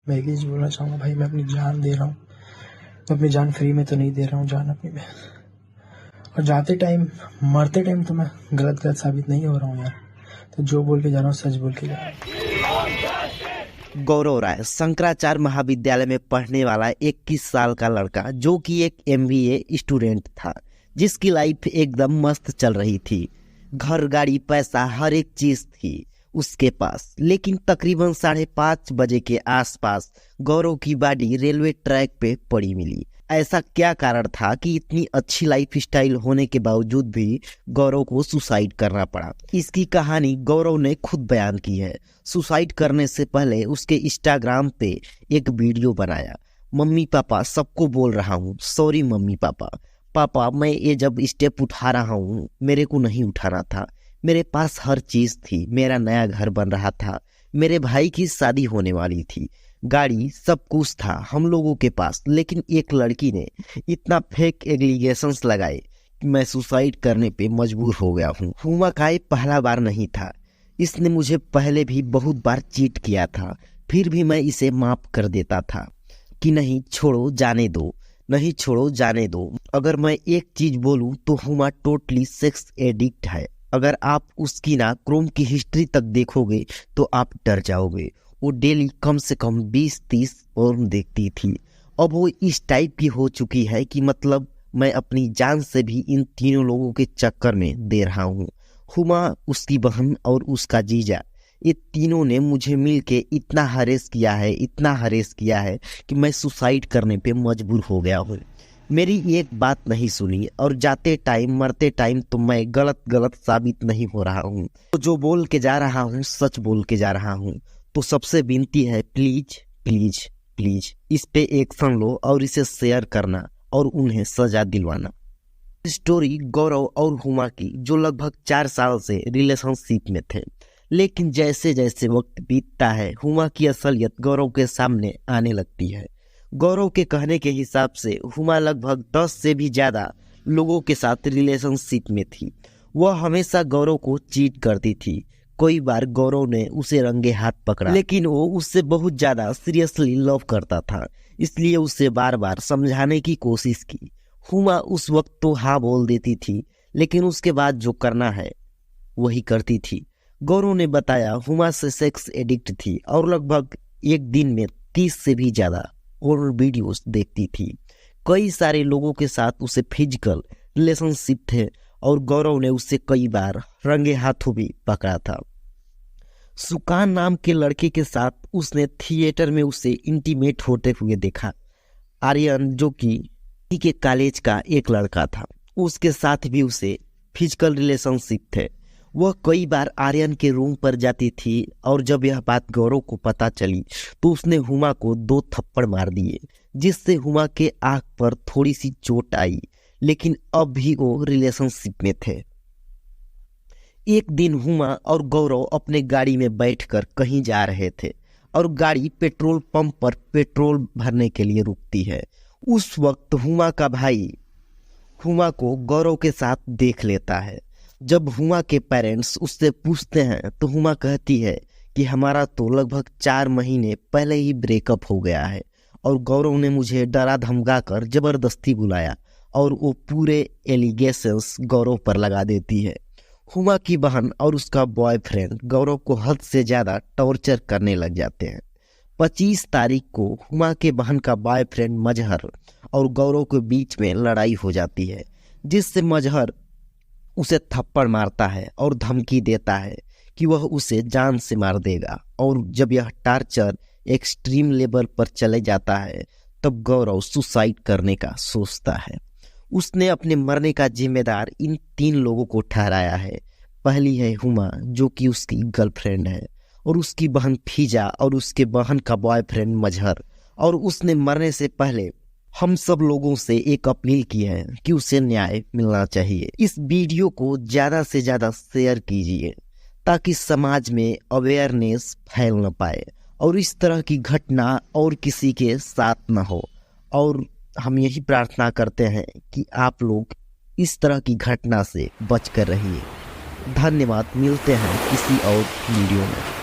मैं एक ही चीज़ बोलना चाहूँगा भाई, मैं अपनी जान दे रहा हूँ, मैं अपनी जान फ्री में तो नहीं दे रहा हूँ, जान अपनी में। और जाते टाइम मरते टाइम तो मैं गलत साबित नहीं हो रहा हूँ यार। तो जो बोल के जा रहा हूँ सच बोल के जा रहा हूँ। गौरव राय शंकराचार्य महाविद्यालय में पढ़ने वाला 21 साल का लड़का, जो कि एक MBA स्टूडेंट था, जिसकी लाइफ एकदम मस्त चल रही थी। घर, गाड़ी, पैसा, हर एक चीज थी उसके पास। लेकिन तकरीबन 5:30 बजे के आसपास गौरव की बॉडी रेलवे ट्रैक पे पड़ी मिली। ऐसा क्या कारण था कि इतनी अच्छी लाइफ स्टाइल होने के बावजूद भी गौरव को सुसाइड करना पड़ा? इसकी कहानी गौरव ने खुद बयान की है। सुसाइड करने से पहले उसके इंस्टाग्राम पे एक वीडियो बनाया। मम्मी पापा सबको बोल रहा हूँ, सॉरी मम्मी पापा मैं ये जब स्टेप उठा रहा हूँ, मेरे को नहीं उठाना था। मेरे पास हर चीज थी, मेरा नया घर बन रहा था, मेरे भाई की शादी होने वाली थी, गाड़ी, सब कुछ था हम लोगों के पास। लेकिन एक लड़की ने इतना फेक एलिगेशंस लगाए कि मैं सुसाइड करने पे मजबूर हो गया हूँ। हुमा का ये पहला बार नहीं था, इसने मुझे पहले भी बहुत बार चीट किया था, फिर भी मैं इसे माफ कर देता था कि नहीं छोड़ो जाने दो, नहीं छोड़ो जाने दो। अगर मैं एक चीज बोलूं तो हुमा टोटली सेक्स एडिक्ट है। अगर आप उसकी ना क्रोम की हिस्ट्री तक देखोगे तो आप डर जाओगे। वो डेली कम से कम 20-30 पोर्न देखती थी। अब वो इस टाइप की हो चुकी है कि मतलब मैं अपनी जान से भी इन तीनों लोगों के चक्कर में दे रहा हूँ। हुमा, उसकी बहन और उसका जीजा, ये तीनों ने मुझे मिलके इतना हरेस किया है कि मैं सुसाइड करने पे मजबूर हो गया हूँ। मेरी एक बात नहीं सुनी और जाते टाइम मरते टाइम तो मैं गलत साबित नहीं हो रहा हूँ। तो जो बोल के जा रहा हूँ सच बोल के जा रहा हूँ। तो सबसे विनती है, प्लीज प्लीज प्लीज इस पे एक्शन लो और इसे शेयर करना और उन्हें सजा दिलवाना। स्टोरी गौरव और हुमा की, जो लगभग 4 साल से रिलेशनशिप में थे। लेकिन जैसे जैसे वक्त बीतता है, हुमा की असलियत गौरव के सामने आने लगती है। गौरव के कहने के हिसाब से हुमा लगभग 10 से भी ज्यादा लोगों के साथ रिलेशनशिप में थी। वह हमेशा गौरव को चीट करती थी। कई बार गौरव ने उसे रंगे हाथ पकड़ा, लेकिन वो उससे बहुत ज्यादा सीरियसली लव करता था, इसलिए उसे बार बार समझाने की कोशिश की। हुमा उस वक्त तो हाँ बोल देती थी, लेकिन उसके बाद जो करना है वही करती थी। गौरव ने बताया हुमा से सेक्स एडिक्ट थी और लगभग एक दिन में 30 से भी ज्यादा और वीडियोस देखती थी। कई सारे लोगों के साथ उसे फिजिकल रिलेशनशिप थे और गौरव ने उसे कई बार रंगे हाथों भी पकड़ा था। सुकान नाम के लड़के के साथ उसने थिएटर में उसे इंटीमेट होते हुए देखा। आर्यन, जो कि के कॉलेज का एक लड़का था, उसके साथ भी उसे फिजिकल रिलेशनशिप थे। वह कई बार आर्यन के रूम पर जाती थी और जब यह बात गौरव को पता चली तो उसने हुमा को 2 थप्पड़ मार दिए, जिससे हुमा के आंख पर थोड़ी सी चोट आई। लेकिन अब भी वो रिलेशनशिप में थे। एक दिन हुमा और गौरव अपने गाड़ी में बैठकर कहीं जा रहे थे और गाड़ी पेट्रोल पंप पर पेट्रोल भरने के लिए रुकती है। उस वक्त हुमा का भाई हुमा को गौरव के साथ देख लेता है। जब हुमा के पेरेंट्स उससे पूछते हैं तो हुमा कहती है कि हमारा तो लगभग 4 महीने पहले ही ब्रेकअप हो गया है और गौरव ने मुझे डरा धमका कर जबरदस्ती बुलाया और वो पूरे एलिगेशंस गौरव पर लगा देती है। हुमा की बहन और उसका बॉयफ्रेंड गौरव को हद से ज्यादा टॉर्चर करने लग जाते हैं। 25 तारीख को हुमा के बहन का बॉयफ्रेंड मजहर और गौरव के बीच में लड़ाई हो जाती है, जिससे मजहर उसे थप्पड़ मारता है और धमकी देता है कि वह उसे जान से मार देगा। और जब यह टॉर्चर एक्सट्रीम लेवल पर चले जाता है तब गौरव सुसाइड करने का सोचता है। उसने अपने मरने का जिम्मेदार इन 3 लोगों को ठहराया है। पहली है हुमा, जो कि उसकी गर्लफ्रेंड है, और उसकी बहन फीजा और उसके बहन का बॉयफ्रेंड मजहर। और उसने मरने से पहले हम सब लोगों से एक अपील की है कि उसे न्याय मिलना चाहिए। इस वीडियो को ज्यादा से ज्यादा शेयर कीजिए ताकि समाज में अवेयरनेस फैल न पाए और इस तरह की घटना और किसी के साथ न हो। और हम यही प्रार्थना करते हैं कि आप लोग इस तरह की घटना से बच कर रहिए। धन्यवाद। मिलते हैं किसी और वीडियो में।